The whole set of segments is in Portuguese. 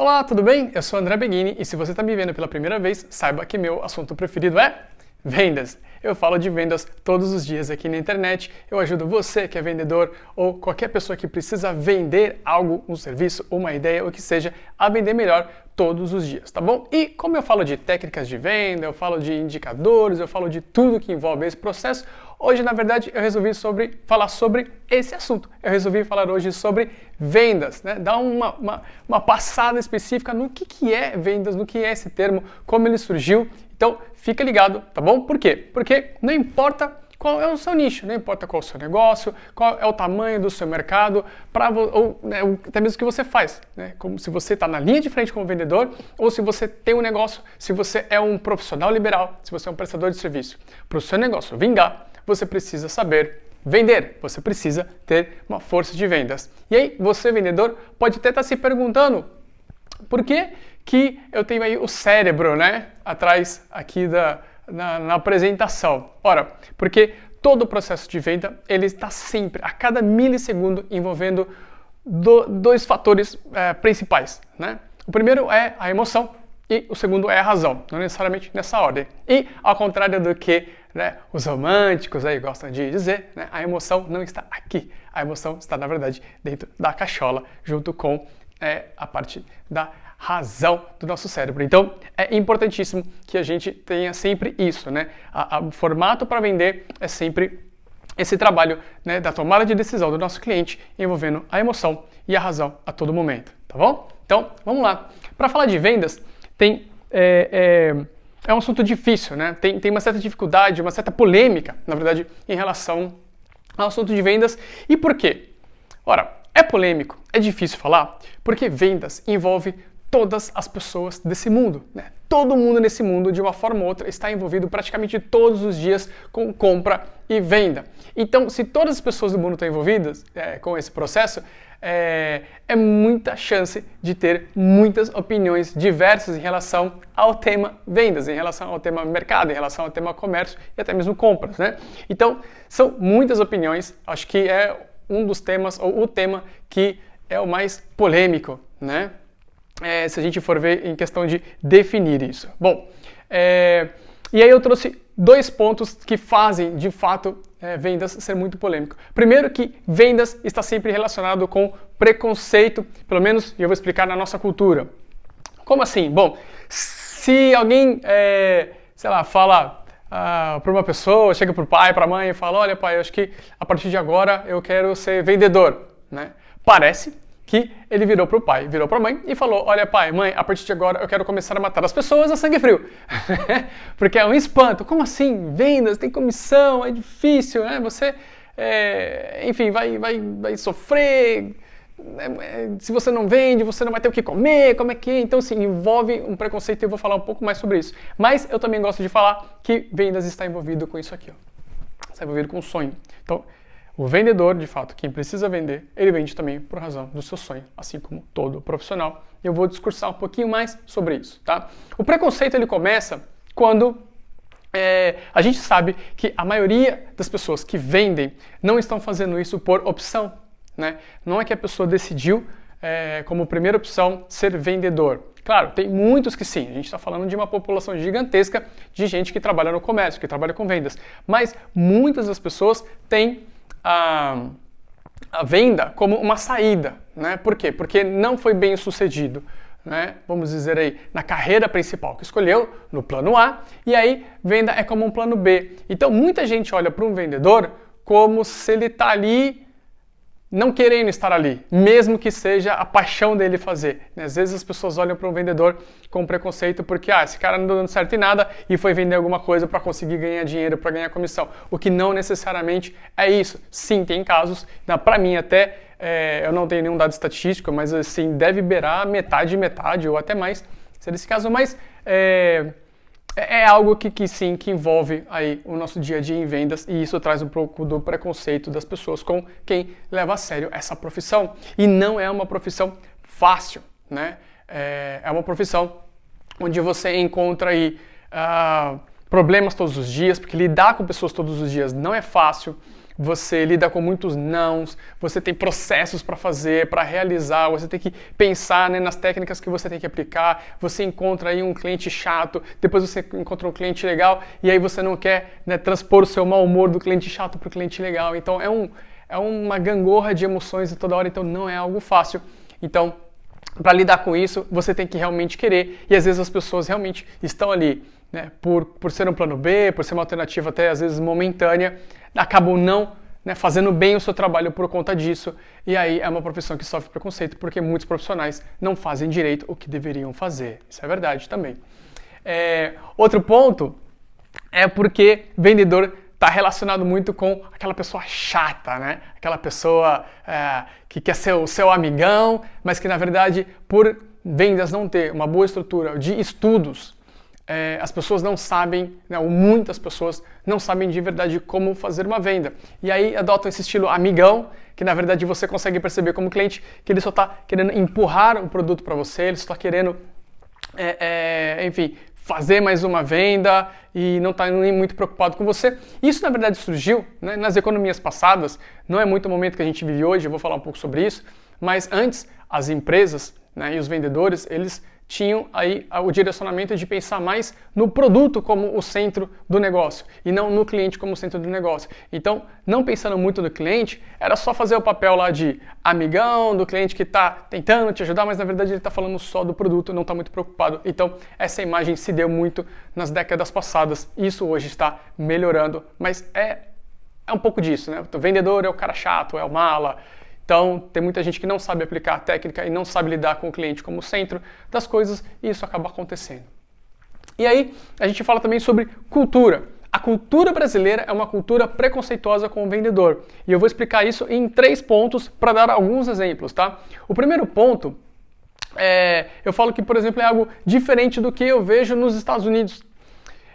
Olá, tudo bem? Eu sou André Beghini e se você está me vendo pela primeira vez, saiba que meu assunto preferido é vendas. Eu falo de vendas todos os dias aqui na internet, eu ajudo você que é vendedor ou qualquer pessoa que precisa vender algo, um serviço, uma ideia, o que seja, a vender melhor todos os dias, tá bom? E como eu falo de técnicas de venda, eu falo de indicadores, eu falo de tudo que envolve esse processo, hoje, na verdade, eu resolvi falar sobre esse assunto. Eu resolvi falar hoje sobre vendas, né? Dar uma passada específica no que é vendas, no que é esse termo, como ele surgiu. Então, fica ligado, tá bom? Por quê? Porque não importa qual é o seu nicho, não importa qual é o seu negócio, qual é o tamanho do seu mercado, ou né, até mesmo o que você faz, né? Como se você está na linha de frente como vendedor, ou se você tem um negócio, se você é um profissional liberal, se você é um prestador de serviço. Para o seu negócio vingar, você precisa saber vender, você precisa ter uma força de vendas. E aí, você vendedor pode até estar se perguntando por que eu tenho aí o cérebro, né, atrás aqui na apresentação. Ora, porque todo o processo de venda, ele está sempre, a cada milissegundo, envolvendo dois fatores principais, né? O primeiro é a emoção e o segundo é a razão, não necessariamente nessa ordem. E, ao contrário do que, né, os românticos aí gostam de dizer, né, a emoção não está aqui. A emoção está, na verdade, dentro da cachola, junto com a parte da razão do nosso cérebro. Então, é importantíssimo que a gente tenha sempre isso, né? O formato para vender é sempre esse trabalho, né, da tomada de decisão do nosso cliente envolvendo a emoção e a razão a todo momento, tá bom? Então, vamos lá. Para falar de vendas, é um assunto difícil, né? Tem uma certa dificuldade, uma certa polêmica, na verdade, em relação ao assunto de vendas. E por quê? Ora, é polêmico, é difícil falar, porque vendas envolve todas as pessoas desse mundo, né? Todo mundo nesse mundo, de uma forma ou outra, está envolvido praticamente todos os dias com compra e venda. Então, se todas as pessoas do mundo estão envolvidas com esse processo, é muita chance de ter muitas opiniões diversas em relação ao tema vendas, em relação ao tema mercado, em relação ao tema comércio e até mesmo compras, né? Então, são muitas opiniões, acho que é um dos temas, ou o tema que é o mais polêmico, né? Se a gente for ver em questão de definir isso. Bom, e aí eu trouxe dois pontos que fazem, de fato, vendas ser muito polêmico. Primeiro que vendas está sempre relacionado com preconceito, pelo menos eu vou explicar na nossa cultura. Como assim? Bom, se alguém, sei lá, fala para uma pessoa, chega para o pai, para a mãe e fala, olha pai, eu acho que a partir de agora eu quero ser vendedor, né? Parece que ele virou para o pai, virou para a mãe e falou, olha pai, mãe, a partir de agora eu quero começar a matar as pessoas a sangue frio. Porque é um espanto. Como assim? Vendas, tem comissão, é difícil, né? Você, enfim, vai sofrer. Se você não vende, você não vai ter o que comer, como é que é? Então, sim, envolve um preconceito e eu vou falar um pouco mais sobre isso. Mas eu também gosto de falar que vendas está envolvido com isso aqui, ó. Está envolvido com o sonho. Então, o vendedor, de fato, quem precisa vender, ele vende também por razão do seu sonho, assim como todo profissional. Eu vou discursar um pouquinho mais sobre isso, tá? O preconceito, ele começa quando a gente sabe que a maioria das pessoas que vendem não estão fazendo isso por opção, né? Não é que a pessoa decidiu, como primeira opção, ser vendedor. Claro, tem muitos que sim, a gente está falando de uma população gigantesca de gente que trabalha no comércio, que trabalha com vendas, mas muitas das pessoas têm a venda como uma saída, né? Por quê? Porque não foi bem sucedido, né? Vamos dizer aí, na carreira principal que escolheu, no plano A, e aí venda é como um plano B. Então muita gente olha para um vendedor como se ele está ali não querendo estar ali, mesmo que seja a paixão dele fazer, né? Às vezes as pessoas olham para um vendedor com preconceito porque, esse cara não deu dando certo em nada e foi vender alguma coisa para conseguir ganhar dinheiro, para ganhar comissão, o que não necessariamente é isso. Sim, tem casos, para mim até, eu não tenho nenhum dado estatístico, mas assim, deve beirar metade ou até mais, ser esse caso, mas é algo que sim, que envolve aí o nosso dia a dia em vendas e isso traz um pouco do preconceito das pessoas com quem leva a sério essa profissão. E não é uma profissão fácil, né? É uma profissão onde você encontra aí problemas todos os dias, porque lidar com pessoas todos os dias não é fácil. você lida com muitos nãos, você tem processos para fazer, para realizar, você tem que pensar, né, nas técnicas que você tem que aplicar, você encontra aí um cliente chato, depois você encontra um cliente legal, e aí você não quer, né, transpor o seu mau humor do cliente chato para o cliente legal. Então é uma gangorra de emoções toda hora, então não é algo fácil. Então, para lidar com isso, você tem que realmente querer, e às vezes as pessoas realmente estão ali, né, por ser um plano B, por ser uma alternativa até às vezes momentânea, acabam não, né, fazendo bem o seu trabalho por conta disso, e aí é uma profissão que sofre preconceito, porque muitos profissionais não fazem direito o que deveriam fazer. Isso é verdade também. Outro ponto é porque vendedor está relacionado muito com aquela pessoa chata, né? Aquela pessoa que quer ser o seu amigão, mas que na verdade, por vendas não ter uma boa estrutura de estudos, as pessoas não sabem, né, ou muitas pessoas não sabem de verdade como fazer uma venda. E aí adotam esse estilo amigão, que na verdade você consegue perceber como cliente que ele só está querendo empurrar um produto para você, ele só está querendo, enfim, fazer mais uma venda e não está nem muito preocupado com você. Isso na verdade surgiu, né, nas economias passadas, não é muito o momento que a gente vive hoje, eu vou falar um pouco sobre isso, mas antes as empresas, né, e os vendedores, eles tinham aí o direcionamento de pensar mais no produto como o centro do negócio e não no cliente como o centro do negócio. Então, não pensando muito no cliente, era só fazer o papel lá de amigão do cliente que está tentando te ajudar, mas na verdade ele está falando só do produto, não está muito preocupado. Então, essa imagem se deu muito nas décadas passadas. Isso hoje está melhorando, mas é um pouco disso, né? O vendedor é o cara chato, é o mala. Então, tem muita gente que não sabe aplicar a técnica e não sabe lidar com o cliente como centro das coisas, e isso acaba acontecendo. E aí, a gente fala também sobre cultura. A cultura brasileira é uma cultura preconceituosa com o vendedor. E eu vou explicar isso em 3 pontos para dar alguns exemplos, tá? O primeiro ponto eu falo que, por exemplo, é algo diferente do que eu vejo nos Estados Unidos.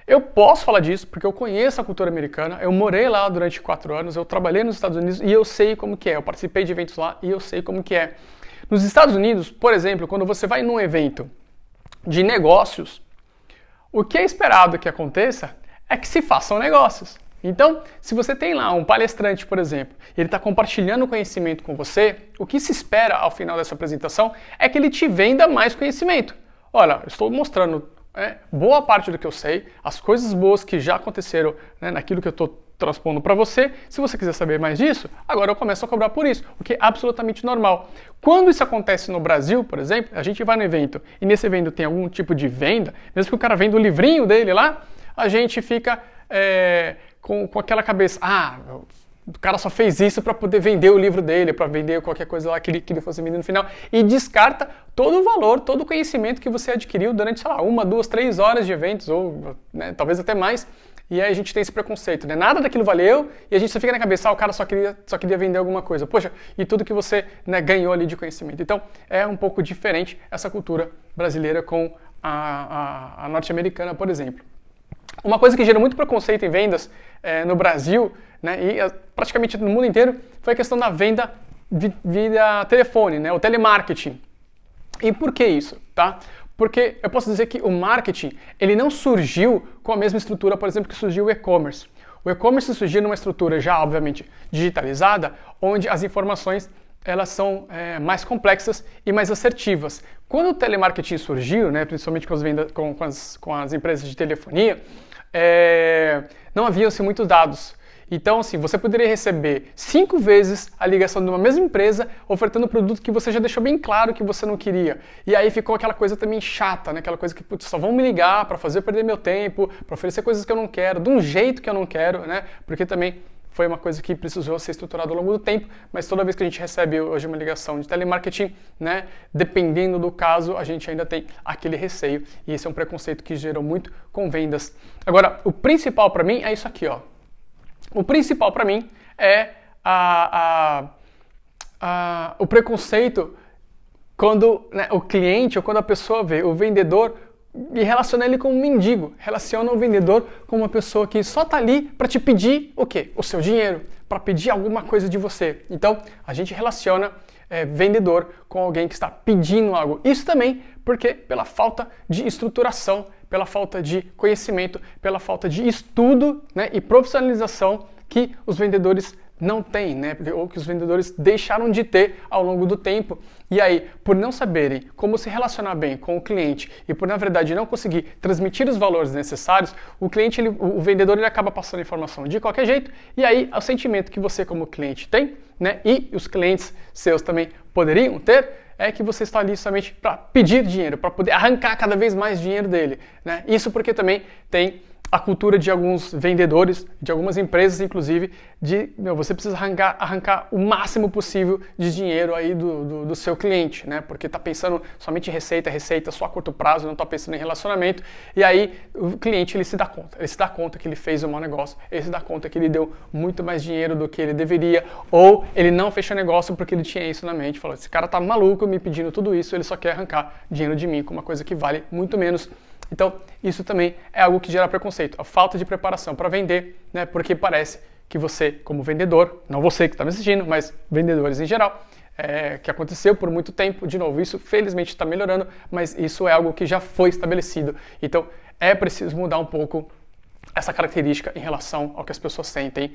Eu posso falar disso porque eu conheço a cultura americana, eu morei lá durante 4 anos, eu trabalhei nos Estados Unidos e eu sei como que é, eu participei de eventos lá e eu sei como que é. Nos Estados Unidos, por exemplo, quando você vai num evento de negócios, o que é esperado que aconteça é que se façam negócios. Então, se você tem lá um palestrante, por exemplo, e ele está compartilhando conhecimento com você, o que se espera ao final dessa apresentação é que ele te venda mais conhecimento. Olha, eu estou mostrando boa parte do que eu sei, as coisas boas que já aconteceram, né, naquilo que eu estou transpondo para você. Se você quiser saber mais disso, agora eu começo a cobrar por isso, o que é absolutamente normal. Quando isso acontece no Brasil, por exemplo, a gente vai no evento e nesse evento tem algum tipo de venda, mesmo que o cara venda o livrinho dele lá, a gente fica com aquela cabeça, o cara só fez isso para poder vender o livro dele, para vender qualquer coisa lá que ele fosse vender no final, e descarta todo o valor, todo o conhecimento que você adquiriu durante, sei lá, 1, 2, 3 horas de eventos, ou né, talvez até mais, e aí a gente tem esse preconceito, né? Nada daquilo valeu, e a gente só fica na cabeça, o cara só queria vender alguma coisa. Poxa, e tudo que você, né, ganhou ali de conhecimento. Então, é um pouco diferente essa cultura brasileira com a norte-americana, por exemplo. Uma coisa que gerou muito preconceito em vendas no Brasil, né, e praticamente no mundo inteiro, foi a questão da venda via telefone, né, o telemarketing. E por que isso? Tá? Porque eu posso dizer que o marketing ele não surgiu com a mesma estrutura, por exemplo, que surgiu o e-commerce. O e-commerce surgiu numa estrutura já, obviamente, digitalizada, onde as informações elas são mais complexas e mais assertivas. Quando o telemarketing surgiu, né, principalmente com as empresas de telefonia, não haviam-se muitos dados. Então, assim, você poderia receber 5 vezes a ligação de uma mesma empresa ofertando um produto que você já deixou bem claro que você não queria. E aí ficou aquela coisa também chata, né? Aquela coisa que, putz, só vão me ligar para fazer eu perder meu tempo, para oferecer coisas que eu não quero, de um jeito que eu não quero, né? Porque também foi uma coisa que precisou ser estruturada ao longo do tempo, mas toda vez que a gente recebe hoje uma ligação de telemarketing, né, dependendo do caso, a gente ainda tem aquele receio, e esse é um preconceito que gerou muito com vendas. Agora, o principal para mim é isso aqui, ó. O principal para mim é o preconceito quando, né, o cliente ou quando a pessoa vê o vendedor e relaciona ele com um mendigo, relaciona o vendedor com uma pessoa que só está ali para te pedir o quê? O seu dinheiro, para pedir alguma coisa de você. Então, a gente relaciona vendedor com alguém que está pedindo algo. Isso também porque pela falta de estruturação, pela falta de conhecimento, pela falta de estudo, né, e profissionalização que os vendedores não têm, né? Ou que os vendedores deixaram de ter ao longo do tempo. E aí, por não saberem como se relacionar bem com o cliente e por, na verdade, não conseguir transmitir os valores necessários, o cliente, o vendedor, ele acaba passando informação de qualquer jeito. E aí, o sentimento que você, como cliente, tem, né? E os clientes seus também poderiam ter, é que você está ali somente para pedir dinheiro, para poder arrancar cada vez mais dinheiro dele, né? Isso porque também tem a cultura de alguns vendedores, de algumas empresas, inclusive, de você precisa arrancar o máximo possível de dinheiro aí do seu cliente, né? Porque está pensando somente em receita só a curto prazo, não está pensando em relacionamento, e aí o cliente ele se dá conta que ele fez um mau negócio, ele se dá conta que ele deu muito mais dinheiro do que ele deveria, ou ele não fechou negócio porque ele tinha isso na mente, falou, esse cara tá maluco me pedindo tudo isso, ele só quer arrancar dinheiro de mim com uma coisa que vale muito menos. Então, isso também é algo que gera preconceito, a falta de preparação para vender, né? Porque parece que você, como vendedor, não você que está me assistindo, mas vendedores em geral, que aconteceu por muito tempo, de novo, isso felizmente está melhorando, mas isso é algo que já foi estabelecido. Então, é preciso mudar um pouco essa característica em relação ao que as pessoas sentem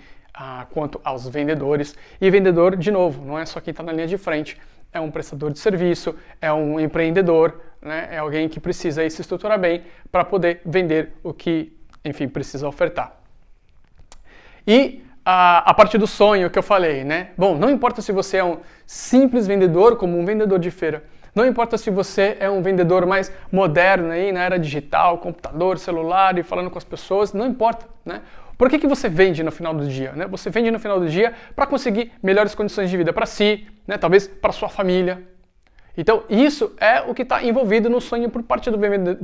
quanto aos vendedores. E vendedor, de novo, não é só quem está na linha de frente, é um prestador de serviço, é um empreendedor, né? É alguém que precisa aí se estruturar bem para poder vender o que, enfim, precisa ofertar. E a partir do sonho que eu falei, né? Bom, não importa se você é um simples vendedor, como um vendedor de feira, não importa se você é um vendedor mais moderno aí na era digital, computador, celular e falando com as pessoas, não importa, né? Por que você vende no final do dia, né? Você vende no final do dia para conseguir melhores condições de vida para si, né? Talvez para sua família. Então, isso é o que está envolvido no sonho por parte do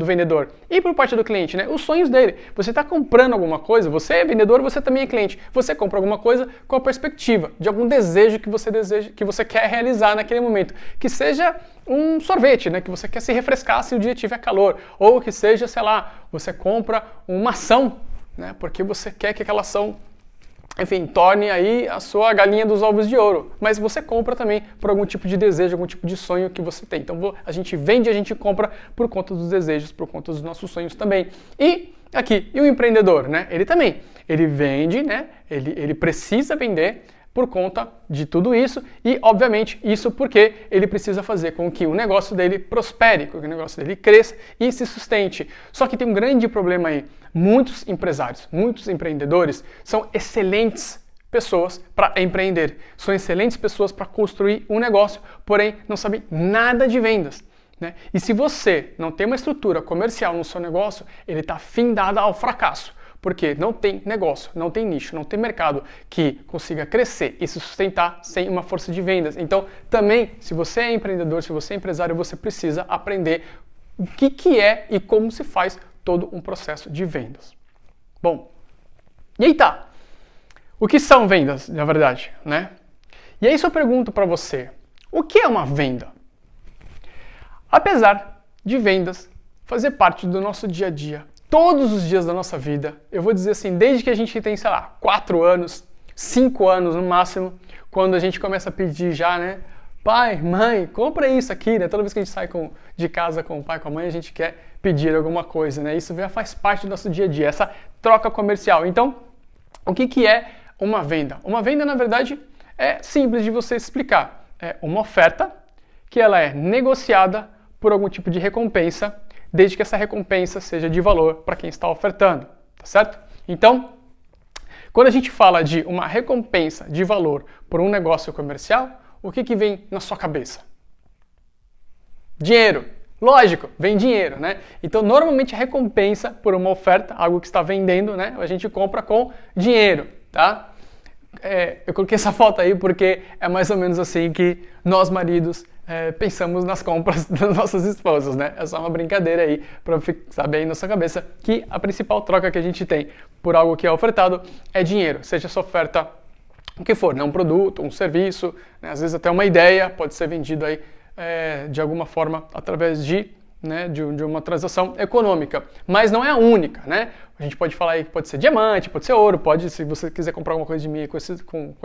vendedor e por parte do cliente, né? Os sonhos dele. Você está comprando alguma coisa, você é vendedor, você também é cliente. Você compra alguma coisa com a perspectiva de algum desejo que você deseja, que você quer realizar naquele momento. Que seja um sorvete, né? Que você quer se refrescar se o dia tiver calor. Ou que seja, sei lá, você compra uma ação, né? Porque você quer que aquela ação, enfim, torne aí a sua galinha dos ovos de ouro. Mas você compra também por algum tipo de desejo, algum tipo de sonho que você tem. Então a gente vende, a gente compra por conta dos desejos, por conta dos nossos sonhos também. E aqui, e o empreendedor, né? Ele também, ele vende, né? Ele precisa vender por conta de tudo isso e, obviamente, isso porque ele precisa fazer com que o negócio dele prospere, com que o negócio dele cresça e se sustente. Só que tem um grande problema aí. Muitos empresários, muitos empreendedores são excelentes pessoas para empreender, são excelentes pessoas para construir um negócio, porém não sabem nada de vendas, né? E se você não tem uma estrutura comercial no seu negócio, ele está findado ao fracasso. Porque não tem negócio, não tem nicho, não tem mercado que consiga crescer e se sustentar sem uma força de vendas. Então, também, se você é empreendedor, se você é empresário, você precisa aprender o que é e como se faz todo um processo de vendas. Bom, e aí tá. O que são vendas, na verdade, né? E aí se eu pergunto para você, o que é uma venda? Apesar de vendas fazer parte do nosso dia a dia, todos os dias da nossa vida, eu vou dizer assim, desde que a gente tem, sei lá, 4 anos, 5 anos no máximo, quando a gente começa a pedir já, né? Pai, mãe, compra isso aqui, né? Toda vez que a gente sai de casa com o pai, com a mãe, a gente quer pedir alguma coisa, né? Isso já faz parte do nosso dia a dia, essa troca comercial. Então, o que é uma venda? Uma venda, na verdade, é simples de você explicar. É uma oferta que ela é negociada por algum tipo de recompensa, desde que essa recompensa seja de valor para quem está ofertando, tá certo? Então, quando a gente fala de uma recompensa de valor por um negócio comercial, o que vem na sua cabeça? Dinheiro. Lógico, vem dinheiro, né? Então, normalmente a recompensa por uma oferta, algo que está vendendo, né? A gente compra com dinheiro, tá? Eu coloquei essa foto aí porque é mais ou menos assim que nós maridos pensamos nas compras das nossas esposas, né? É só uma brincadeira aí para saber aí na sua cabeça que a principal troca que a gente tem por algo que é ofertado é dinheiro, seja essa oferta o que for, né? Um produto, um serviço, né? Às vezes até uma ideia pode ser vendido aí de alguma forma através de uma transação econômica, mas não é a única, né? A gente pode falar aí que pode ser diamante, pode ser ouro, pode, se você quiser comprar alguma coisa de mim com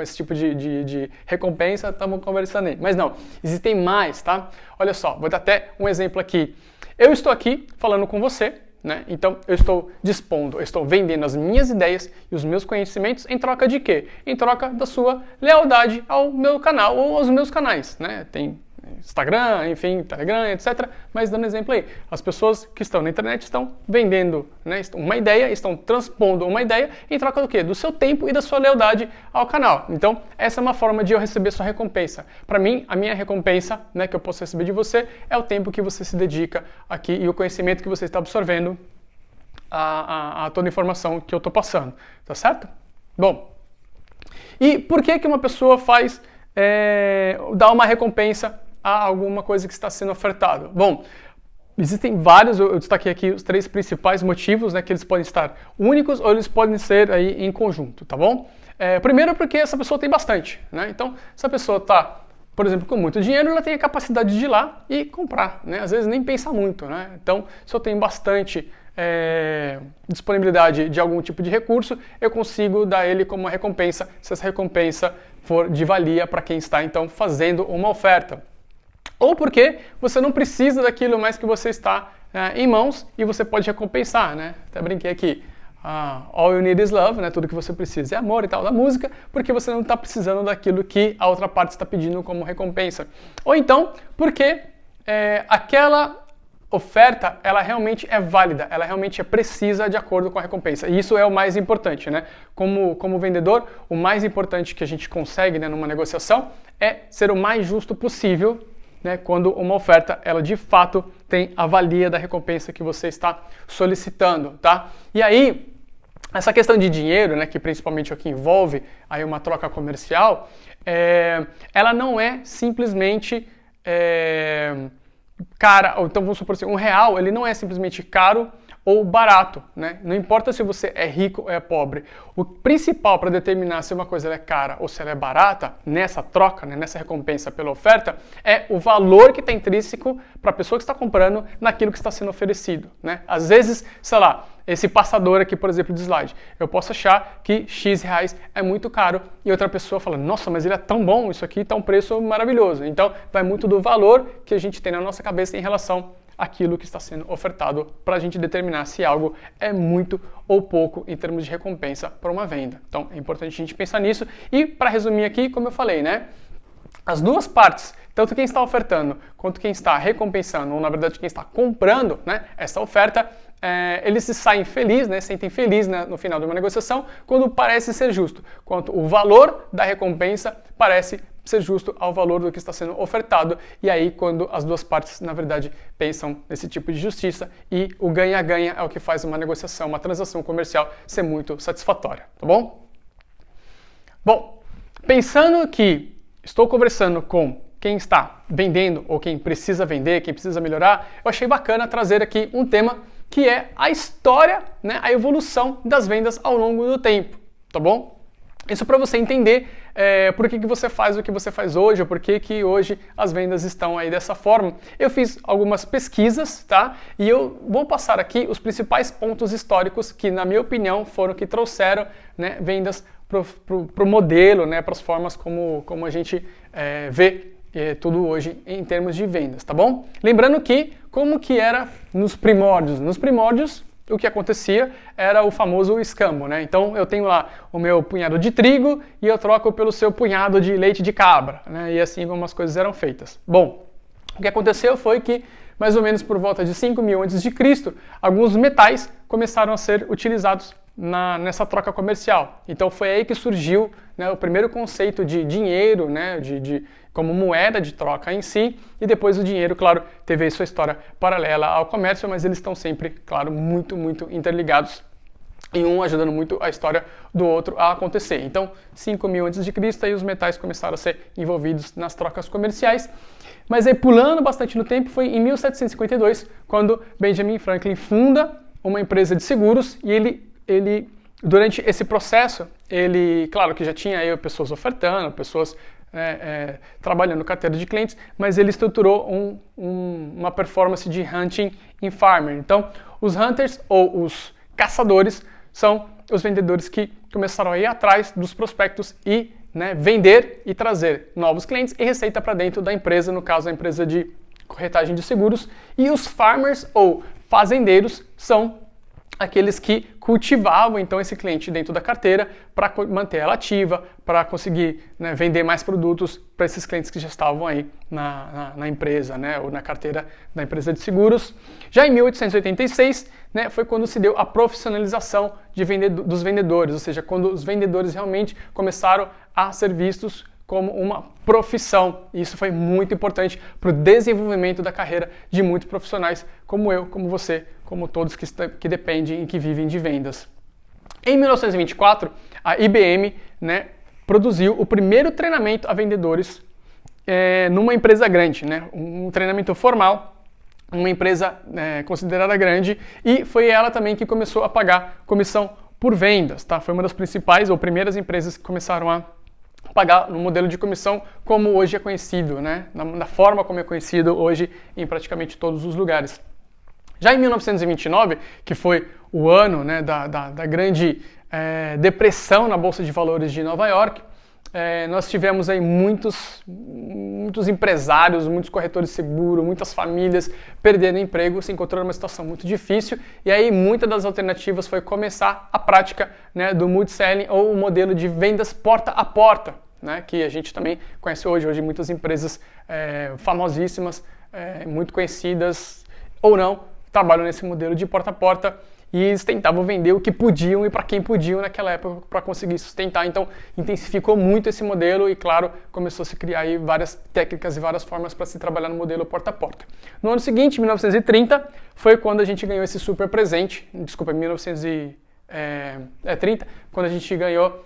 esse tipo de recompensa, estamos conversando aí. Mas não, existem mais, tá? Olha só, vou dar até um exemplo aqui. Eu estou aqui falando com você, né? Então eu estou dispondo, eu estou vendendo as minhas ideias e os meus conhecimentos em troca de quê? Em troca da sua lealdade ao meu canal ou aos meus canais, né? Tem Instagram, enfim, Telegram, etc. Mas dando exemplo aí, as pessoas que estão na internet estão vendendo, né, uma ideia, estão transpondo uma ideia em troca do quê? Do seu tempo e da sua lealdade ao canal. Então, essa é uma forma de eu receber sua recompensa. Para mim, a minha recompensa, né, que eu posso receber de você é o tempo que você se dedica aqui e o conhecimento que você está absorvendo a toda a informação que eu estou passando, tá certo? Bom, e por que uma pessoa dá uma recompensa a alguma coisa que está sendo ofertado? Bom, existem vários, eu destaquei aqui os 3 principais motivos, né, que eles podem estar únicos ou eles podem ser aí em conjunto, tá bom? Primeiro porque essa pessoa tem bastante, né? Então, se a pessoa está, por exemplo, com muito dinheiro, ela tem a capacidade de ir lá e comprar, né? Às vezes nem pensa muito, né? Então, se eu tenho bastante disponibilidade de algum tipo de recurso, eu consigo dar ele como uma recompensa, se essa recompensa for de valia para quem está, então, fazendo uma oferta. Ou porque você não precisa daquilo mais que você está em mãos e você pode recompensar, né? Até brinquei aqui, all you need is love, né? Tudo que você precisa é amor e tal, da música, porque você não está precisando daquilo que a outra parte está pedindo como recompensa. Ou então, porque aquela oferta, ela realmente é válida, ela realmente é precisa de acordo com a recompensa. E isso é o mais importante, né? Como vendedor, o mais importante que a gente consegue, né, numa negociação é ser o mais justo possível, né, quando uma oferta, ela de fato tem a valia da recompensa que você está solicitando, tá? E aí, essa questão de dinheiro, né, que principalmente é o que envolve aí uma troca comercial, ela não é simplesmente cara, ou então vamos supor assim, R$1, ele não é simplesmente caro ou barato, né? Não importa se você é rico ou é pobre. O principal para determinar se uma coisa é cara ou se ela é barata, nessa troca, né, nessa recompensa pela oferta, é o valor que está intrínseco para a pessoa que está comprando naquilo que está sendo oferecido, né? Às vezes, sei lá, esse passador aqui, por exemplo, de slide, eu posso achar que X reais é muito caro e outra pessoa fala, nossa, mas ele é tão bom, isso aqui está um preço maravilhoso. Então, vai muito do valor que a gente tem na nossa cabeça em relação aquilo que está sendo ofertado para a gente determinar se algo é muito ou pouco em termos de recompensa para uma venda. Então é importante a gente pensar nisso e para resumir aqui, como eu falei, né? As duas partes, tanto quem está ofertando quanto quem está recompensando, ou na verdade quem está comprando, né, essa oferta, eles se saem felizes, né, sentem felizes, né, no final de uma negociação quando parece ser justo, quanto o valor da recompensa parece ser justo ao valor do que está sendo ofertado, e aí quando as duas partes, na verdade, pensam nesse tipo de justiça e o ganha-ganha é o que faz uma negociação, uma transação comercial ser muito satisfatória, tá bom? Bom, pensando que estou conversando com quem está vendendo ou quem precisa vender, quem precisa melhorar, eu achei bacana trazer aqui um tema que é a história, né, a evolução das vendas ao longo do tempo, tá bom? Isso para você entender por que você faz o que você faz hoje, ou por que hoje as vendas estão aí dessa forma. Eu fiz algumas pesquisas, tá? E eu vou passar aqui os principais pontos históricos que, na minha opinião, foram que trouxeram, né, vendas pro modelo, né, para as formas como a gente vê tudo hoje em termos de vendas, tá bom? Lembrando que, como que era nos primórdios? Nos primórdios, o que acontecia era o famoso escambo, né? Então eu tenho lá o meu punhado de trigo e eu troco pelo seu punhado de leite de cabra, né? E assim como as coisas eram feitas. Bom, o que aconteceu foi que, mais ou menos por volta de 5.000 a.C., alguns metais começaram a ser utilizados nessa troca comercial. Então foi aí que surgiu, né, o primeiro conceito de dinheiro, né, como moeda de troca em si, e depois o dinheiro, claro, teve aí sua história paralela ao comércio, mas eles estão sempre, claro, muito, muito interligados, e um ajudando muito a história do outro a acontecer. Então, 5.000 a.C., aí os metais começaram a ser envolvidos nas trocas comerciais, mas aí pulando bastante no tempo, foi em 1752, quando Benjamin Franklin funda uma empresa de seguros, e ele durante esse processo, ele, claro que já tinha aí pessoas ofertando, pessoas trabalhando carteira de clientes, mas ele estruturou uma performance de hunting in farmer. Então, os hunters ou os caçadores são os vendedores que começaram a ir atrás dos prospectos e, né, vender e trazer novos clientes e receita para dentro da empresa, no caso a empresa de corretagem de seguros, e os farmers ou fazendeiros são aqueles que cultivavam então esse cliente dentro da carteira para manter ela ativa, para conseguir, né, vender mais produtos para esses clientes que já estavam aí na empresa, né, ou na carteira da empresa de seguros. Já em 1886, né, foi quando se deu a profissionalização dos vendedores, ou seja, quando os vendedores realmente começaram a ser vistos como uma profissão. E isso foi muito importante para o desenvolvimento da carreira de muitos profissionais, como eu, como você, como todos que dependem e que vivem de vendas. Em 1924, a IBM, né, produziu o primeiro treinamento a vendedores numa empresa grande, né, um treinamento formal, uma empresa considerada grande, e foi ela também que começou a pagar comissão por vendas. Tá? Foi uma das principais ou primeiras empresas que começaram a pagar no modelo de comissão como hoje é conhecido, né? Da forma como é conhecido hoje em praticamente todos os lugares. Já em 1929, que foi o ano, né, da grande depressão na Bolsa de Valores de Nova York, nós tivemos aí muitos empresários, muitos corretores de seguro, muitas famílias perdendo emprego, se encontrando numa situação muito difícil, e aí muitas das alternativas foi começar a prática, né, do multi-selling ou o modelo de vendas porta a porta, né, que a gente também conhece hoje muitas empresas famosíssimas, muito conhecidas ou não, trabalham nesse modelo de porta a porta, e eles tentavam vender o que podiam e para quem podiam naquela época para conseguir sustentar. Então, intensificou muito esse modelo e, claro, começou a se criar aí várias técnicas e várias formas para se trabalhar no modelo porta a porta. No ano seguinte, 1930, foi quando a gente ganhou esse super presente, desculpa, 1930, quando a gente ganhou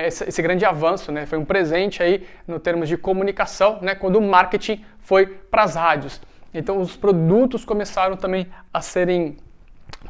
esse grande avanço, né? Foi um presente aí no termos de comunicação, né? Quando o marketing foi para as rádios. Então, os produtos começaram também a serem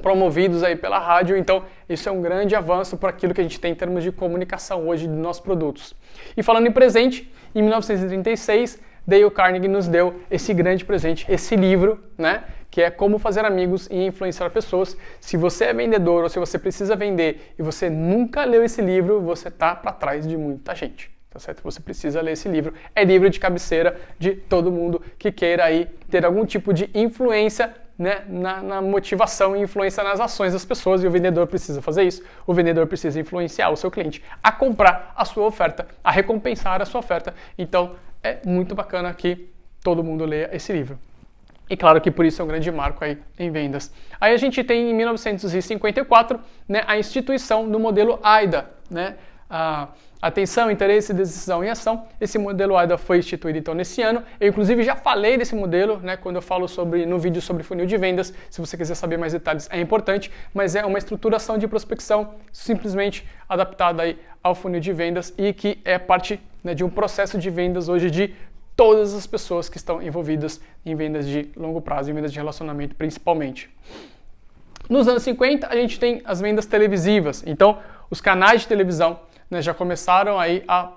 promovidos aí pela rádio, então isso é um grande avanço para aquilo que a gente tem em termos de comunicação hoje dos nossos produtos. E falando em presente, em 1936, Dale Carnegie nos deu esse grande presente, esse livro, né, que é Como Fazer Amigos e Influenciar Pessoas. Se você é vendedor ou se você precisa vender e você nunca leu esse livro, você tá para trás de muita gente. Tá certo? Você precisa ler esse livro. É livro de cabeceira de todo mundo que queira aí ter algum tipo de influência, né, na motivação e influência nas ações das pessoas, e o vendedor precisa fazer isso. O vendedor precisa influenciar o seu cliente a comprar a sua oferta, a recompensar a sua oferta. Então é muito bacana que todo mundo leia esse livro. E claro que por isso é um grande marco aí em vendas. Aí a gente tem em 1954, né, a instituição do modelo AIDA, né? Atenção, interesse, decisão e ação. Esse modelo AIDA foi instituído então nesse ano. Eu inclusive já falei desse modelo, né, quando eu falo no vídeo sobre funil de vendas. Se você quiser saber mais detalhes, é importante, mas é uma estruturação de prospecção simplesmente adaptada aí ao funil de vendas e que é parte, né, de um processo de vendas hoje de todas as pessoas que estão envolvidas em vendas de longo prazo, em vendas de relacionamento principalmente. Nos anos 50, a gente tem as vendas televisivas. Então, os canais de televisão, né, já começaram aí a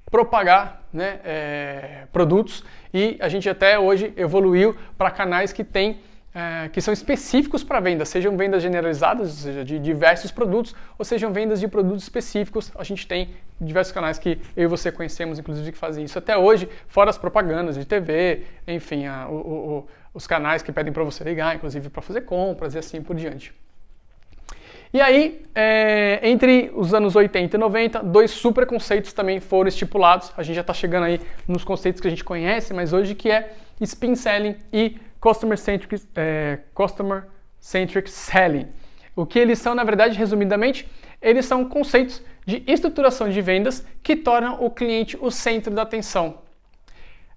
propagar, né, produtos, e a gente até hoje evoluiu para canais que são específicos para vendas, sejam vendas generalizadas, ou seja, de diversos produtos, ou sejam vendas de produtos específicos. A gente tem diversos canais que eu e você conhecemos, inclusive, que fazem isso até hoje, fora as propagandas de TV, enfim, os canais que pedem para você ligar, inclusive para fazer compras e assim por diante. E aí, entre os anos 80 e 90, dois super conceitos também foram estipulados. A gente já está chegando aí nos conceitos que a gente conhece, mas hoje, que é Spin Selling e Customer Centric Selling. O que eles são, na verdade, resumidamente, eles são conceitos de estruturação de vendas que tornam o cliente o centro da atenção.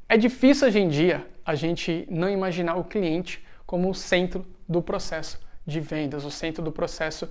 É difícil hoje em dia a gente não imaginar o cliente como o centro do processo de vendas, o centro do processo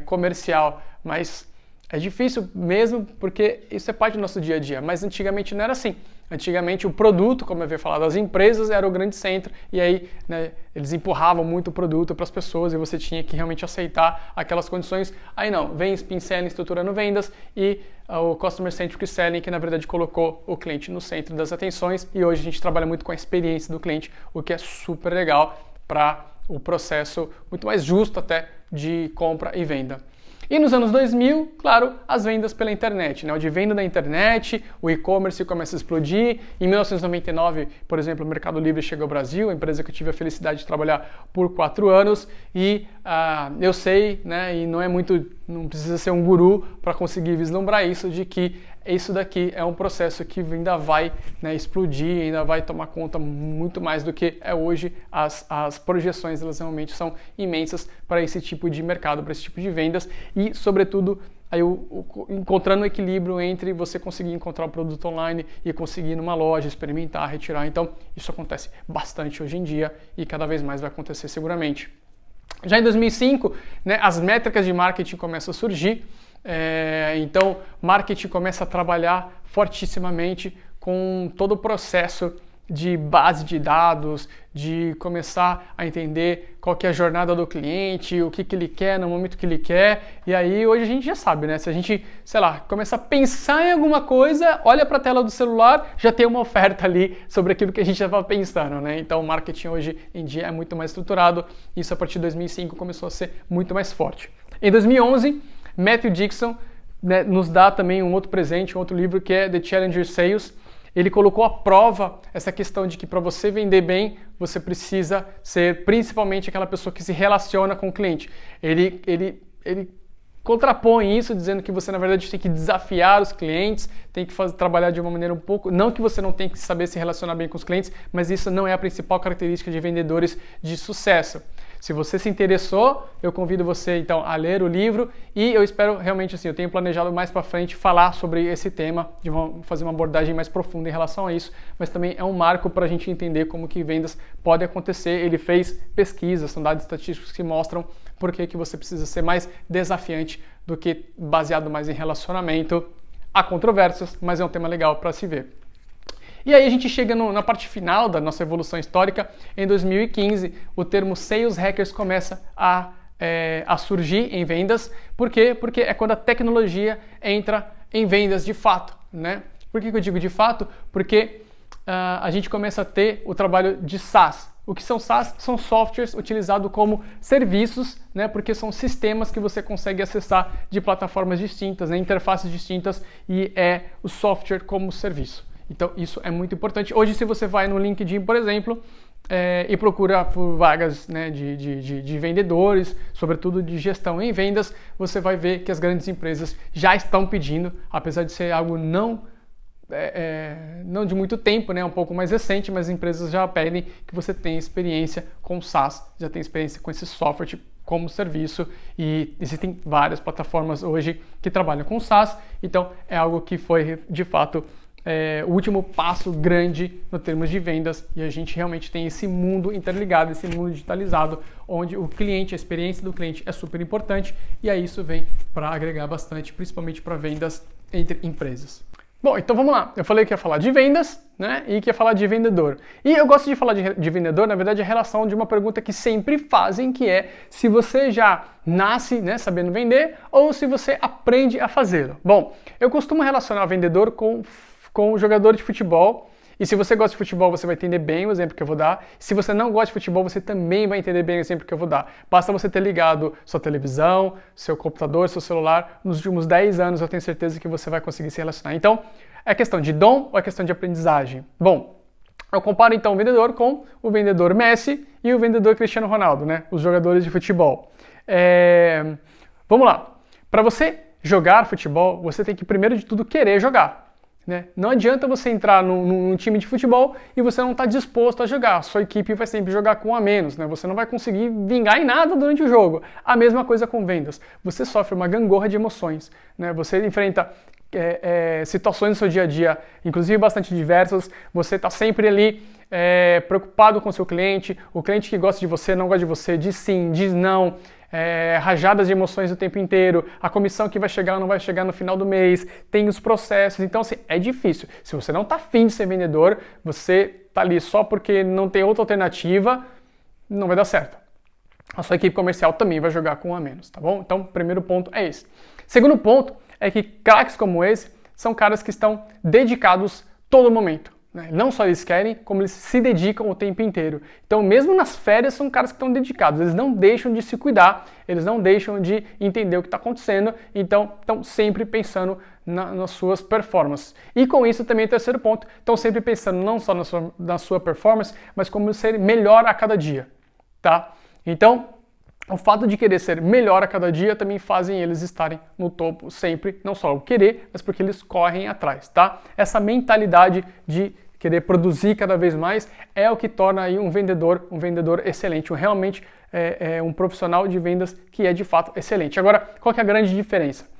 comercial, mas é difícil mesmo porque isso é parte do nosso dia a dia, mas antigamente não era assim. Antigamente o produto, como eu havia falado, as empresas era o grande centro, e aí, né, eles empurravam muito o produto para as pessoas e você tinha que realmente aceitar aquelas condições. Aí não, vem Spin Selling estruturando vendas e o Customer Centric Selling, que na verdade colocou o cliente no centro das atenções, e hoje a gente trabalha muito com a experiência do cliente, o que é super legal para o processo muito mais justo até de compra e venda. E nos anos 2000, claro, as vendas pela internet, né? O advento da internet, o e-commerce começa a explodir. Em 1999, por exemplo, o Mercado Livre chegou ao Brasil, a empresa que eu tive a felicidade de trabalhar por 4 anos. E eu sei, né, e não precisa ser um guru para conseguir vislumbrar isso, de que isso daqui é um processo que ainda vai, né, explodir, ainda vai tomar conta muito mais do que é hoje. As projeções, elas realmente são imensas para esse tipo de mercado, para esse tipo de vendas e, sobretudo, aí encontrando o equilíbrio entre você conseguir encontrar o produto online e conseguir ir numa loja, experimentar, retirar. Então, isso acontece bastante hoje em dia e cada vez mais vai acontecer seguramente. Já em 2005, né, as métricas de marketing começam a surgir. Então, marketing começa a trabalhar fortissimamente com todo o processo de base de dados, de começar a entender qual que é a jornada do cliente, o que ele quer no momento que ele quer. E aí hoje a gente já sabe, né? Se a gente, sei lá, começa a pensar em alguma coisa, olha para a tela do celular, já tem uma oferta ali sobre aquilo que a gente estava pensando, né? Então o marketing hoje em dia é muito mais estruturado. Isso a partir de 2005 começou a ser muito mais forte. Em 2011, Matthew Dixon, né, nos dá também um outro presente, um outro livro que é The Challenger Sales. Ele colocou à prova essa questão de que para você vender bem, você precisa ser principalmente aquela pessoa que se relaciona com o cliente. Ele contrapõe isso dizendo que você, na verdade, tem que desafiar os clientes, tem que trabalhar de uma maneira um pouco... Não que você não tem que saber se relacionar bem com os clientes, mas isso não é a principal característica de vendedores de sucesso. Se você se interessou, eu convido você então a ler o livro e eu espero realmente assim, eu tenho planejado mais para frente falar sobre esse tema, fazer uma abordagem mais profunda em relação a isso, mas também é um marco para a gente entender como que vendas podem acontecer. Ele fez pesquisas, são dados estatísticos que mostram por que você precisa ser mais desafiante do que baseado mais em relacionamento. Há controvérsias, mas é um tema legal para se ver. E aí a gente chega na parte final da nossa evolução histórica. Em 2015, o termo Sales Hackers começa a surgir em vendas. Por quê? Porque é quando a tecnologia entra em vendas de fato, né? Por que eu digo de fato? Porque a gente começa a ter o trabalho de SaaS. O que são SaaS? São softwares utilizados como serviços, né? Porque são sistemas que você consegue acessar de plataformas distintas, né? Interfaces distintas, e é o software como serviço. Então, isso é muito importante. Hoje, se você vai no LinkedIn, por exemplo, e procura por vagas, né, de vendedores, sobretudo de gestão em vendas, você vai ver que as grandes empresas já estão pedindo, apesar de ser algo não de muito tempo, né, um pouco mais recente, mas as empresas já pedem que você tenha experiência com SaaS, já tenha experiência com esse software como serviço, e existem várias plataformas hoje que trabalham com SaaS, então é algo que foi, de fato, o último passo grande no termos de vendas, e a gente realmente tem esse mundo interligado, esse mundo digitalizado, onde o cliente, a experiência do cliente é super importante, e aí isso vem para agregar bastante, principalmente para vendas entre empresas. Bom, então vamos lá. Eu falei que ia falar de vendas, né, e que ia falar de vendedor. E eu gosto de falar de vendedor, na verdade, a relação de uma pergunta que sempre fazem, que é se você já nasce, né, sabendo vender ou se você aprende a fazê-lo. Bom, eu costumo relacionar o vendedor com o jogador de futebol. E se você gosta de futebol, você vai entender bem o exemplo que eu vou dar. Se você não gosta de futebol, você também vai entender bem o exemplo que eu vou dar. Basta você ter ligado sua televisão, seu computador, seu celular. Nos últimos 10 anos, eu tenho certeza que você vai conseguir se relacionar. Então, é questão de dom ou é questão de aprendizagem? Bom, eu comparo então o vendedor com o vendedor Messi e o vendedor Cristiano Ronaldo, né? Os jogadores de futebol. Vamos lá. Para você jogar futebol, você tem que, primeiro de tudo, querer jogar. Né? Não adianta você entrar num time de futebol e você não está disposto a jogar. A sua equipe vai sempre jogar com um a menos, né? Você não vai conseguir vingar em nada durante o jogo. A mesma coisa com vendas. Você sofre uma gangorra de emoções, né? Você enfrenta situações no seu dia a dia, inclusive bastante diversas. Você está sempre ali preocupado com o seu cliente, o cliente que gosta de você, não gosta de você, diz sim, diz não. Rajadas de emoções o tempo inteiro, a comissão que vai chegar ou não vai chegar no final do mês, tem os processos, então assim, é difícil. Se você não está afim de ser vendedor, você está ali só porque não tem outra alternativa, não vai dar certo. A sua equipe comercial também vai jogar com um a menos, tá bom? Então, primeiro ponto é esse. Segundo ponto é que craques como esse são caras que estão dedicados todo momento. né? Não só eles querem, como eles se dedicam o tempo inteiro. Então, mesmo nas férias, são caras que estão dedicados. Eles não deixam de se cuidar, eles não deixam de entender o que está acontecendo. Então, estão sempre pensando nas suas performances. E com isso, também, terceiro ponto, estão sempre pensando não só na sua performance, mas como ser melhor a cada dia, tá? Então, o fato de querer ser melhor a cada dia também fazem eles estarem no topo sempre, não só o querer, mas porque eles correm atrás, tá? Essa mentalidade de querer produzir cada vez mais é o que torna aí um vendedor excelente, realmente um profissional de vendas que é de fato excelente. Agora, qual que é a grande diferença?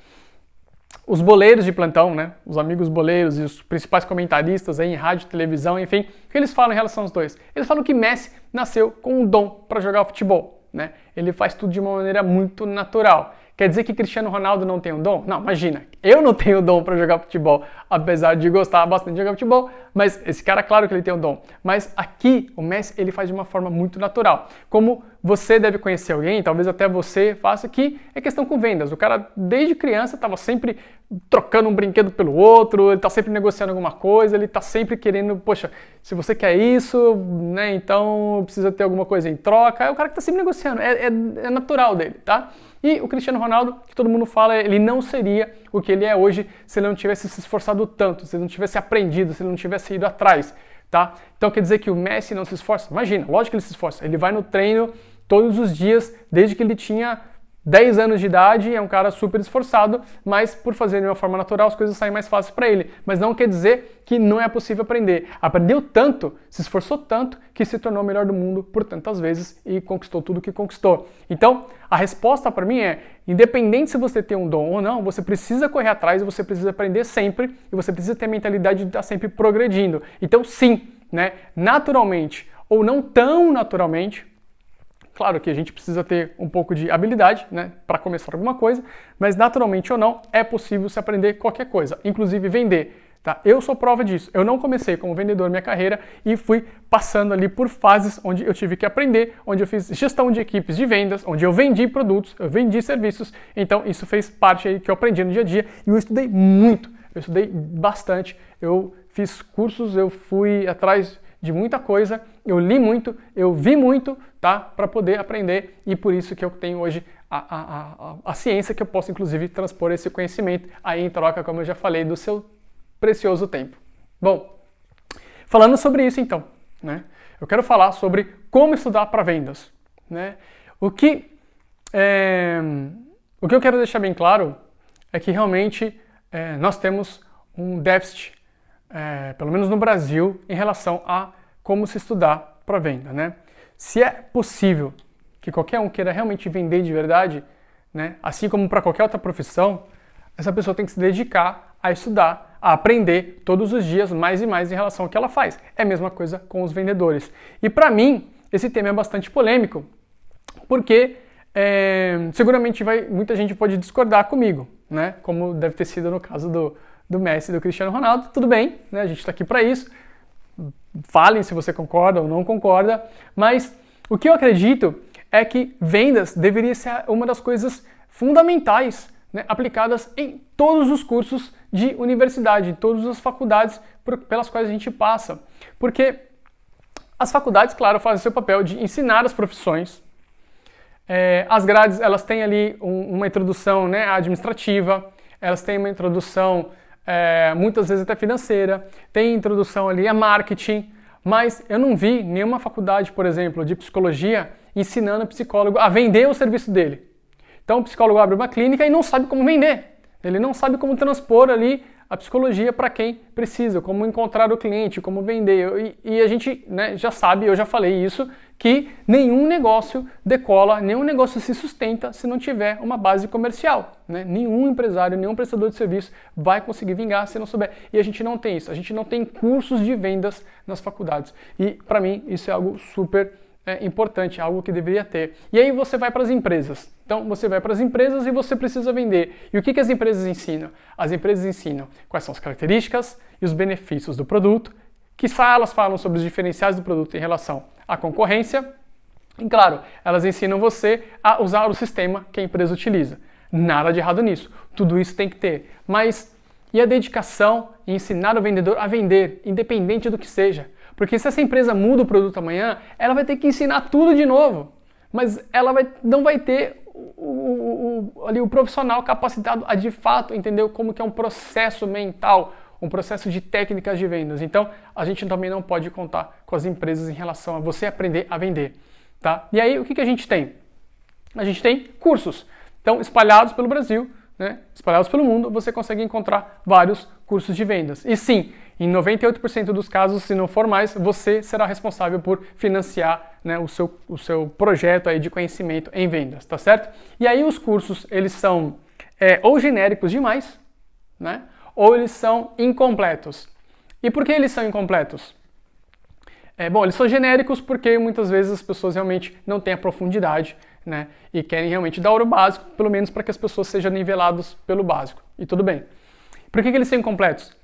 Os boleiros de plantão, né? Os amigos boleiros e os principais comentaristas aí em rádio, televisão, enfim, o que eles falam em relação aos dois? Eles falam que Messi nasceu com um dom para jogar futebol. Né? Ele faz tudo de uma maneira muito natural. Quer dizer que Cristiano Ronaldo não tem um dom? Não, imagina, eu não tenho dom para jogar futebol, apesar de gostar bastante de jogar futebol, mas esse cara, claro que ele tem um dom. Mas aqui, o Messi, ele faz de uma forma muito natural. Como você deve conhecer alguém, talvez até você faça, que é questão com vendas. O cara, desde criança, estava sempre trocando um brinquedo pelo outro, ele está sempre negociando alguma coisa, ele está sempre querendo, poxa, se você quer isso, né, então precisa ter alguma coisa em troca. É o cara que está sempre negociando, é natural dele, tá? E o Cristiano Ronaldo, que todo mundo fala, ele não seria o que ele é hoje se ele não tivesse se esforçado tanto, se ele não tivesse aprendido, se ele não tivesse ido atrás, tá? Então quer dizer que o Messi não se esforça? Imagina, lógico que ele se esforça. Ele vai no treino todos os dias, desde que ele tinha 10 anos de idade, é um cara super esforçado, mas por fazer de uma forma natural as coisas saem mais fáceis para ele. Mas não quer dizer que não é possível aprender. Aprendeu tanto, se esforçou tanto, que se tornou o melhor do mundo por tantas vezes e conquistou tudo que conquistou. Então, a resposta para mim é, independente se você tem um dom ou não, você precisa correr atrás e você precisa aprender sempre e você precisa ter a mentalidade de estar sempre progredindo. Então, sim, né, naturalmente ou não tão naturalmente, claro que a gente precisa ter um pouco de habilidade, né, para começar alguma coisa, mas naturalmente ou não, é possível se aprender qualquer coisa, inclusive vender. Tá? Eu sou prova disso. Eu não comecei como vendedor minha carreira e fui passando ali por fases onde eu tive que aprender, onde eu fiz gestão de equipes de vendas, onde eu vendi produtos, eu vendi serviços. Então isso fez parte aí que eu aprendi no dia a dia e eu estudei muito, eu estudei bastante, eu fiz cursos, eu fui atrás de muita coisa, eu li muito, eu vi muito, tá? Para poder aprender e por isso que eu tenho hoje a ciência que eu posso inclusive transpor esse conhecimento aí em troca, como eu já falei, do seu precioso tempo. Bom, falando sobre isso então, né? Eu quero falar sobre como estudar para vendas, né? O que eu quero deixar bem claro é que realmente nós temos um déficit, pelo menos no Brasil, em relação a como se estudar para venda, né? Se é possível que qualquer um queira realmente vender de verdade, né? Assim como para qualquer outra profissão, essa pessoa tem que se dedicar a estudar, a aprender todos os dias mais e mais em relação ao que ela faz. É a mesma coisa com os vendedores. E para mim, esse tema é bastante polêmico, porque seguramente muita gente pode discordar comigo, né? Como deve ter sido no caso do Messi e do Cristiano Ronaldo. Tudo bem, né? A gente está aqui para isso. Falem se você concorda ou não concorda, mas o que eu acredito é que vendas deveria ser uma das coisas fundamentais, né, aplicadas em todos os cursos de universidade, em todas as faculdades pelas quais a gente passa. Porque as faculdades, claro, fazem seu papel de ensinar as profissões. As grades, elas têm ali uma introdução, né, administrativa, elas têm uma introdução muitas vezes até financeira, tem introdução ali a marketing, mas eu não vi nenhuma faculdade, por exemplo, de psicologia ensinando o psicólogo a vender o serviço dele. Então o psicólogo abre uma clínica e não sabe como vender, ele não sabe como transpor ali a psicologia para quem precisa, como encontrar o cliente, como vender. E a gente, né, já sabe, eu já falei isso, que nenhum negócio decola, nenhum negócio se sustenta se não tiver uma base comercial, né? Nenhum empresário, nenhum prestador de serviço vai conseguir vingar se não souber. E a gente não tem isso, a gente não tem cursos de vendas nas faculdades. E para mim isso é algo super importante, algo que deveria ter. E aí você vai para as empresas. Então você vai para as empresas e você precisa vender. E o que as empresas ensinam? As empresas ensinam quais são as características e os benefícios do produto, que elas falam sobre os diferenciais do produto em relação à concorrência. E claro, elas ensinam você a usar o sistema que a empresa utiliza. Nada de errado nisso. Tudo isso tem que ter. Mas e a dedicação em ensinar o vendedor a vender, independente do que seja. Porque se essa empresa muda o produto amanhã, ela vai ter que ensinar tudo de novo. Mas ela não vai ter o profissional capacitado a de fato entender como que é um processo mental, um processo de técnicas de vendas. Então, a gente também não pode contar com as empresas em relação a você aprender a vender. Tá? E aí, o que a gente tem? A gente tem cursos. Então, espalhados pelo Brasil, né, espalhados pelo mundo, você consegue encontrar vários cursos de vendas. E sim, em 98% dos casos, se não for mais, você será responsável por financiar, né, o seu projeto aí de conhecimento em vendas, tá certo? E aí os cursos, eles são ou genéricos demais, né, ou eles são incompletos. E por que eles são incompletos? Bom, eles são genéricos porque muitas vezes as pessoas realmente não têm a profundidade, né, e querem realmente dar o básico, pelo menos para que as pessoas sejam niveladas pelo básico. E tudo bem. Por que eles são incompletos?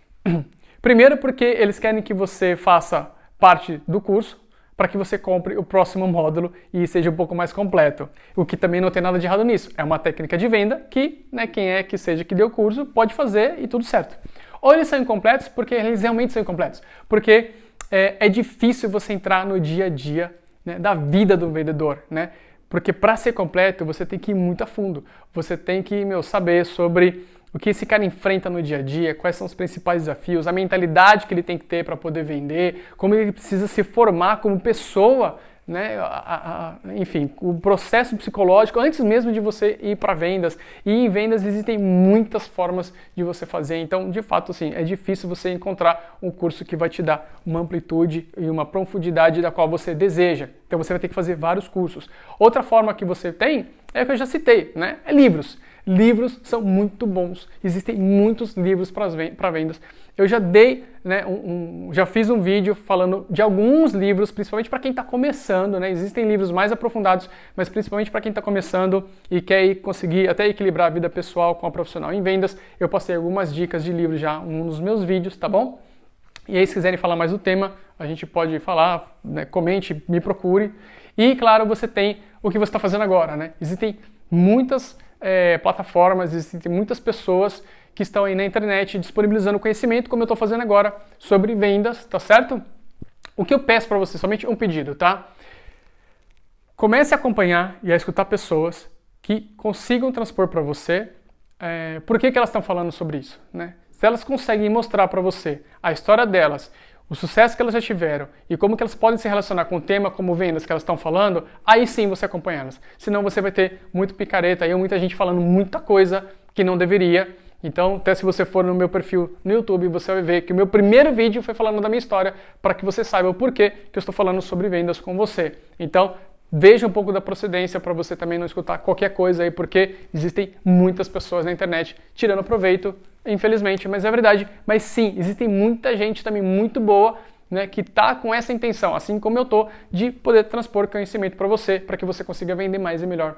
Primeiro porque eles querem que você faça parte do curso para que você compre o próximo módulo e seja um pouco mais completo. O que também não tem nada de errado nisso. É uma técnica de venda que, né, quem é que seja que deu o curso pode fazer e tudo certo. Ou eles são incompletos porque eles realmente são incompletos. Porque é difícil você entrar no dia a dia, né, da vida do vendedor, né? Porque para ser completo você tem que ir muito a fundo. Você tem que, saber sobre o que esse cara enfrenta no dia a dia, quais são os principais desafios, a mentalidade que ele tem que ter para poder vender, como ele precisa se formar como pessoa, né? Enfim, o processo psicológico antes mesmo de você ir para vendas. E em vendas existem muitas formas de você fazer. Então, de fato, assim, é difícil você encontrar um curso que vai te dar uma amplitude e uma profundidade da qual você deseja. Então, você vai ter que fazer vários cursos. Outra forma que você tem é o que eu já citei, né? É livros. Livros são muito bons. Existem muitos livros para vendas. Eu já dei, né, já fiz um vídeo falando de alguns livros, principalmente para quem está começando, né? Existem livros mais aprofundados, mas principalmente para quem está começando e quer conseguir até equilibrar a vida pessoal com a profissional em vendas. Eu passei algumas dicas de livros já nos meus vídeos, tá bom? E aí, se quiserem falar mais do tema, a gente pode falar, né, comente, me procure. E, claro, você tem o que você está fazendo agora, né? Existem muitas plataformas, existem muitas pessoas que estão aí na internet disponibilizando conhecimento, como eu estou fazendo agora, sobre vendas, tá certo? O que eu peço para você, somente um pedido, tá? Comece a acompanhar e a escutar pessoas que consigam transpor para você por que elas estão falando sobre isso, né? Se elas conseguem mostrar para você a história delas, o sucesso que elas já tiveram e como que elas podem se relacionar com o tema como vendas que elas estão falando, aí sim você acompanha elas. Senão você vai ter muito picareta e muita gente falando muita coisa que não deveria. Então, até se você for no meu perfil no YouTube, você vai ver que o meu primeiro vídeo foi falando da minha história para que você saiba o porquê que eu estou falando sobre vendas com você. Então, veja um pouco da procedência para você também não escutar qualquer coisa aí, porque existem muitas pessoas na internet tirando proveito, infelizmente, mas é verdade. Mas sim, existem muita gente também muito boa, né, que está com essa intenção, assim como eu estou, de poder transpor conhecimento para você, para que você consiga vender mais e melhor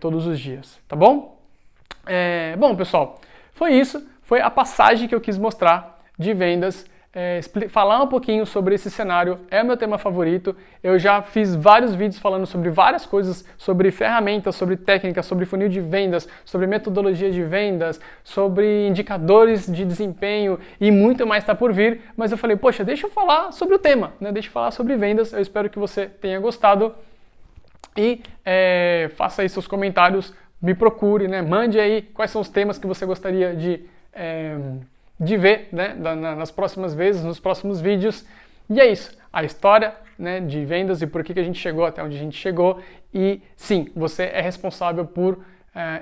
todos os dias, tá bom? Bom, pessoal, foi isso. Foi a passagem que eu quis mostrar de vendas. Falar um pouquinho sobre esse cenário é o meu tema favorito. Eu já fiz vários vídeos falando sobre várias coisas, sobre ferramentas, sobre técnicas, sobre funil de vendas, sobre metodologia de vendas, sobre indicadores de desempenho e muito mais está por vir. Mas eu falei, poxa, deixa eu falar sobre o tema, né? Deixa eu falar sobre vendas. Eu espero que você tenha gostado e faça aí seus comentários, me procure, né? Mande aí quais são os temas que você gostaria de ver, né, nas próximas vezes, nos próximos vídeos. E é isso, a história, né, de vendas e por que a gente chegou até onde a gente chegou. E sim, você é responsável por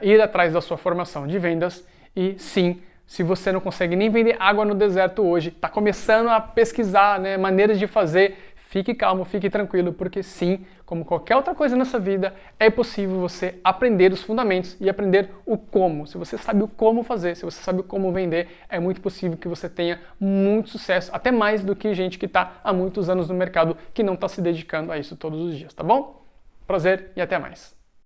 ir atrás da sua formação de vendas. E sim, se você não consegue nem vender água no deserto hoje, está começando a pesquisar, né, maneiras de fazer, fique calmo, fique tranquilo, porque sim, como qualquer outra coisa nessa vida, é possível você aprender os fundamentos e aprender o como. Se você sabe o como fazer, se você sabe o como vender, é muito possível que você tenha muito sucesso, até mais do que gente que está há muitos anos no mercado que não está se dedicando a isso todos os dias, tá bom? Prazer e até mais.